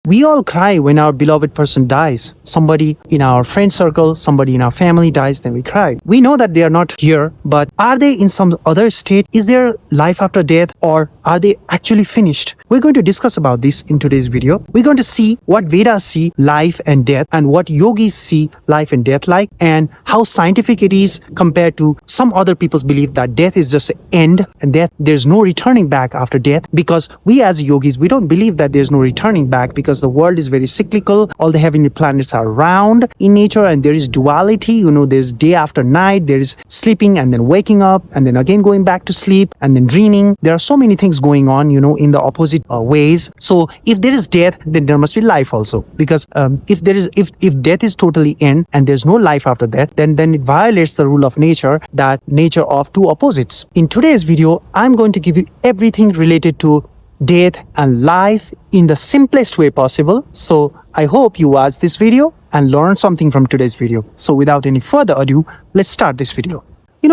We all cry when our beloved person dies. Somebody in our friend circle, somebody in our family dies, then we cry. We know that they are not here, but are they in some other state? Is there life after death, or are they actually finished? We're going to discuss about this in today's video. We're going to see what Vedas see life and death, and what yogis see life and death like, and how scientific it is compared to some other people's belief that death is just an end, and death, there's no returning back after death. Because we as yogis, we don't believe that there's no returning back, because the world is very cyclical. All the heavenly planets are round in nature, and there is duality. There's day after night. There is sleeping and then waking up, and then again going back to sleep, and then dreaming. There are so many things going on, in the opposite ways. So if there is death, then there must be life also. Because if death is totally end and there's no life after that, then it violates the rule of nature, that nature of two opposites. In today's video, I'm going to give you everything related to death and life in the simplest way possible. So I hope you watch this video and learn something from today's video. So without any further ado, let's start this video.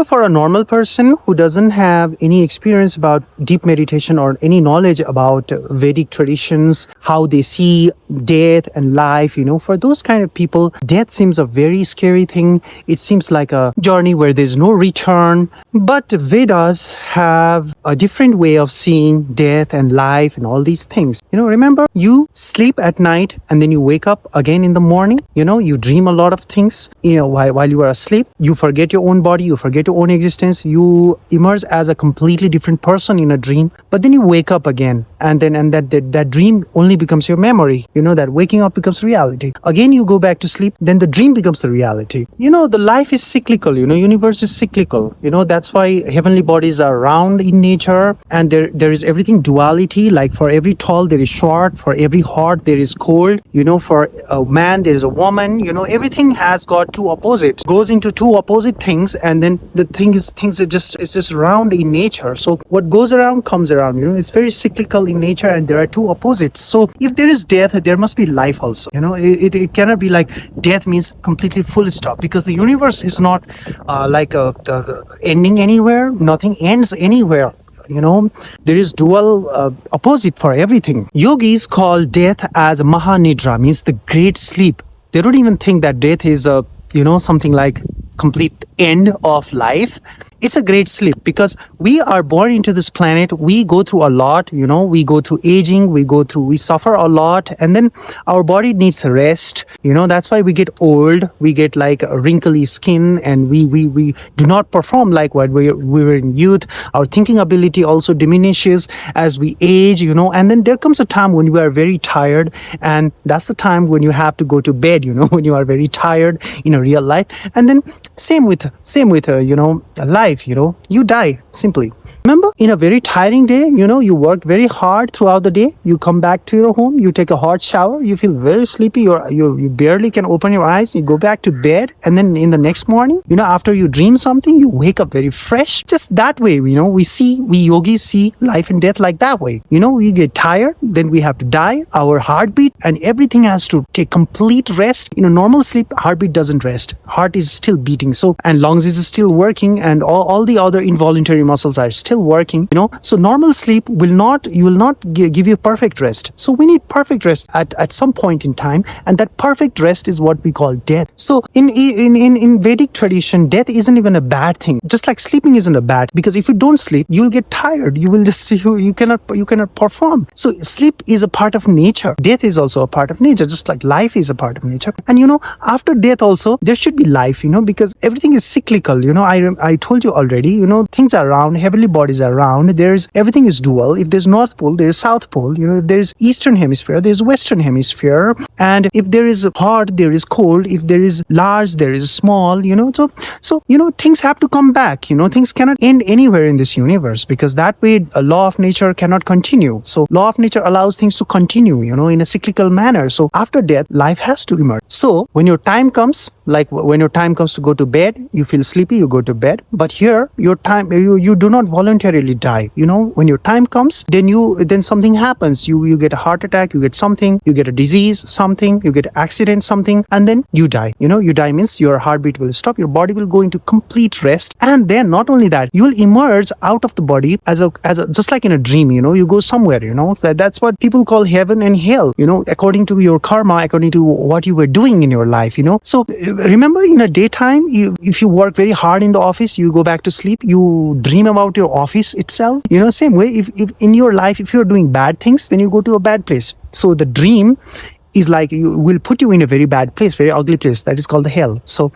For a normal person who doesn't have any experience about deep meditation or any knowledge about Vedic traditions, how they see death and life, for those kind of people, death seems a very scary thing. It seems like a journey where there's no return. But Vedas have a different way of seeing death and life and all these things. Remember, you sleep at night and then you wake up again in the morning. You dream a lot of things, while you are asleep. You forget your own body, you forget your own existence. You emerge as a completely different person in a dream, but then you wake up again, and that dream only becomes your memory. That waking up becomes reality. Again you go back to sleep, then the dream becomes the reality. The life is cyclical. Universe is cyclical. That's why heavenly bodies are round in nature, and there is everything duality. Like for every tall there is short, for every hot there is cold. For a man there is a woman. Everything has got two opposites, goes into two opposite things, and then the things are just round in nature. So what goes around comes around. It's very cyclical in nature, and there are two opposites. So if there is death, there must be life also. It cannot be like death means completely full stop, because the universe is not like the ending anywhere. Nothing ends anywhere. There is dual opposite for everything. Yogis call death as mahanidra, means the great sleep. They don't even think that death is a something like complete end of life. It's a great sleep, because we are born into this planet. We go through a lot, we go through aging, we suffer a lot, and then our body needs rest. That's why we get old, we get like a wrinkly skin, and we do not perform like what we were in youth. Our thinking ability also diminishes as we age, and then there comes a time when you are very tired, and that's the time when you have to go to bed, when you are very tired in a real life. And then same with life. You die simply. Remember, in a very tiring day, you worked very hard throughout the day. You come back to your home, you take a hot shower, you feel very sleepy, you barely can open your eyes, you go back to bed, and then in the next morning, after you dream something, you wake up very fresh. Just that way, we yogis see life and death like that way. We get tired, then we have to die, our heartbeat and everything has to take complete rest. Normal sleep, heartbeat doesn't rest. Heart is still beating, and lungs is still working, and all the other involuntary muscles are still working. So normal sleep will not give you perfect rest. So we need perfect rest at some point in time, and that perfect rest is what we call death. So in Vedic tradition, death isn't even a bad thing. Just like sleeping isn't a bad, because if you don't sleep, you'll get tired. You will just you cannot perform. So sleep is a part of nature. Death is also a part of nature, just like life is a part of nature. And after death also there should be life. Because everything is cyclical. I told you already. Things are round, heavenly bodies are round. Everything is dual. If there's North Pole, there is South Pole. If there is Eastern Hemisphere, there is Western Hemisphere. And if there is hot, there is cold. If there is large, there is small. So things have to come back. Things cannot end anywhere in this universe, because that way a law of nature cannot continue. So law of nature allows things to continue, in a cyclical manner. So after death, life has to emerge. So when your time comes, to go to bed, you feel sleepy, you go to bed. But here, your time, you do not voluntarily voluntarily die. When your time comes, then something happens. You get a heart attack, you get something, you get a disease, something, you get an accident, something, and then you die. You die means your heartbeat will stop, your body will go into complete rest, and then not only that, you will emerge out of the body as a just like in a dream. You go somewhere. That's what people call heaven and hell. According to your karma, according to what you were doing in your life. So remember, in a daytime, if you work very hard in the office, you go back to sleep, you dream about your office itself. Same way, if in your life, if you're doing bad things, then you go to a bad place. So the dream is like, you will put you in a very bad place, very ugly place, that is called the hell. So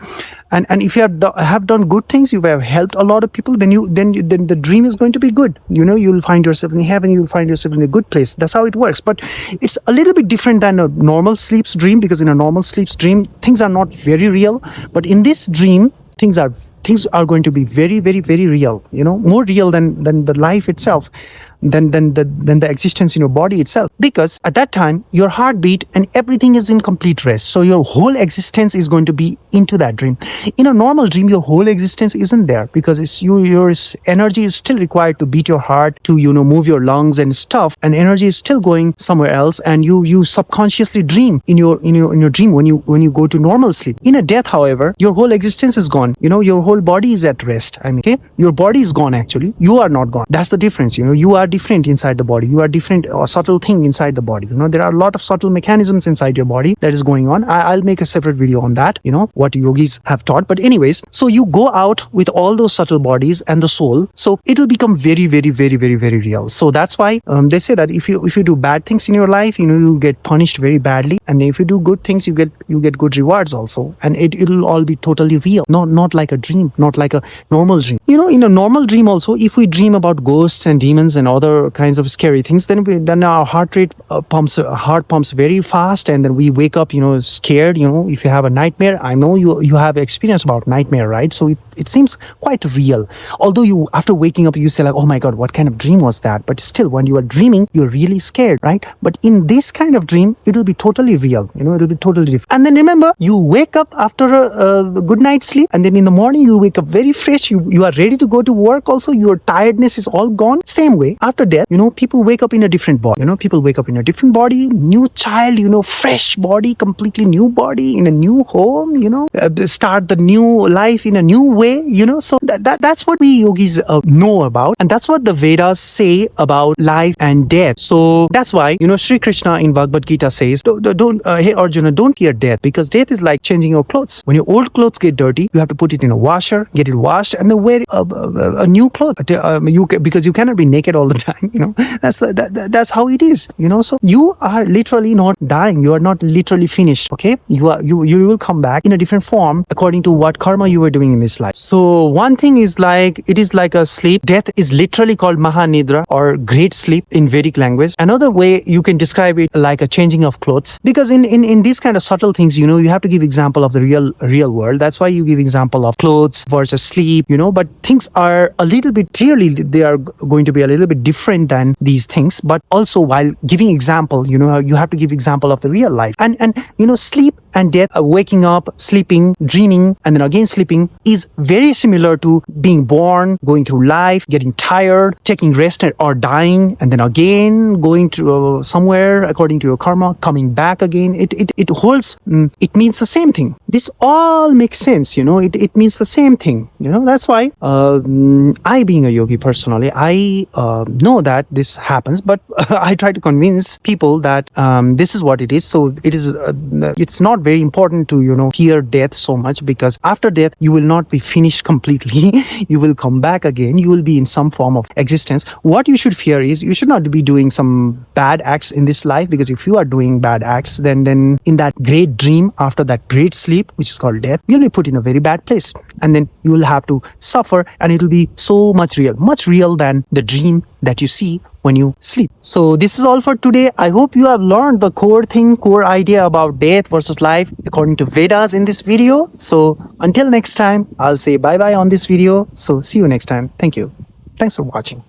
and if you have done good things, you have helped a lot of people, then the dream is going to be good. You'll find yourself in heaven, you'll find yourself in a good place. That's how it works. But it's a little bit different than a normal sleep's dream, because in a normal sleep's dream, things are not very real. But in this dream, things are going to be very, very, very real. More real than the life itself, than the existence in your body itself. Because at that time, your heartbeat and everything is in complete rest. So your whole existence is going to be into that dream. In a normal dream, your whole existence isn't there, because your energy is still required to beat your heart, to move your lungs and stuff, and energy is still going somewhere else, and you subconsciously dream in your dream when you go to normal sleep. In a death, however, your whole existence is gone. Your whole body is at rest. Okay, your body is gone. Actually, you are not gone. That's the difference. You are different inside the body. You are different, a subtle thing inside the body. There are a lot of subtle mechanisms inside your body that is going on. I'll make a separate video on that. What yogis have taught. But anyways, so you go out with all those subtle bodies and the soul. So it will become very, very, very, very, very real. So that's why they say that if you do bad things in your life, you'll get punished very badly. And then if you do good things, you get good rewards also. And it'll all be totally real. Not like a dream, not like a normal dream. In a normal dream also, if we dream about ghosts and demons and other kinds of scary things, then our heart pumps very fast, and then we wake up scared. If you have a nightmare, I know you have experience about nightmare, right? So it seems quite real, although after waking up you say like, oh my god, what kind of dream was that? But still, when you are dreaming, you're really scared, right? But in this kind of dream, it will be totally real. It will be totally different. And then remember, you wake up after a good night's sleep, and then in the morning you wake up very fresh. You are ready to go to work also. Your tiredness is all gone. Same way, after death, people wake up in a different body. People wake up in a different body, new child, fresh body, completely new body in a new home, start the new life in a new way, So that's what we yogis know about, and that's what the Vedas say about life and death. So that's why, Sri Krishna in Bhagavad Gita says, hey Arjuna, don't fear death, because death is like changing your clothes. When your old clothes get dirty, you have to put it in a washer, get it washed, and then wear a new cloth. Because you cannot be naked all the time. That's how it is. So you are literally not dying. You are not literally finished. Okay, you will come back in a different form according to what karma you were doing in this life. So one thing is like, it is like a sleep. Death is literally called mahanidra, or great sleep in Vedic language. Another way you can describe it like a changing of clothes, because in these kind of subtle things, you have to give example of the real world. That's why you give example of clothes versus sleep. But things are a little bit, clearly they are going to be a little bit different than these things. But also, while giving example, you have to give example of the real life. And sleep and death, waking up, sleeping, dreaming, and then again sleeping, is very similar to being born, going through life, getting tired, taking rest, or dying, and then again going to somewhere according to your karma, coming back again. It holds, it means the same thing. This all makes sense, it means the same thing. That's why I, being a yogi personally, I know that this happens, but I try to convince people that this is what it is. So it's not very important to fear death so much, because after death you will not be finished completely. You will come back again. You will be in some form of existence. What you should fear is, you should not be doing some bad acts in this life, because if you are doing bad acts, then in that great dream, after that great sleep, which is called death, you'll be put in a very bad place, and then you will have to suffer, and it will be so much real than the dream that you see when you sleep. So this is all for today. I hope you have learned the core idea about death versus life according to Vedas in this video. So until next time, I'll say bye-bye on this video. So see you next time. Thank you. Thanks for watching.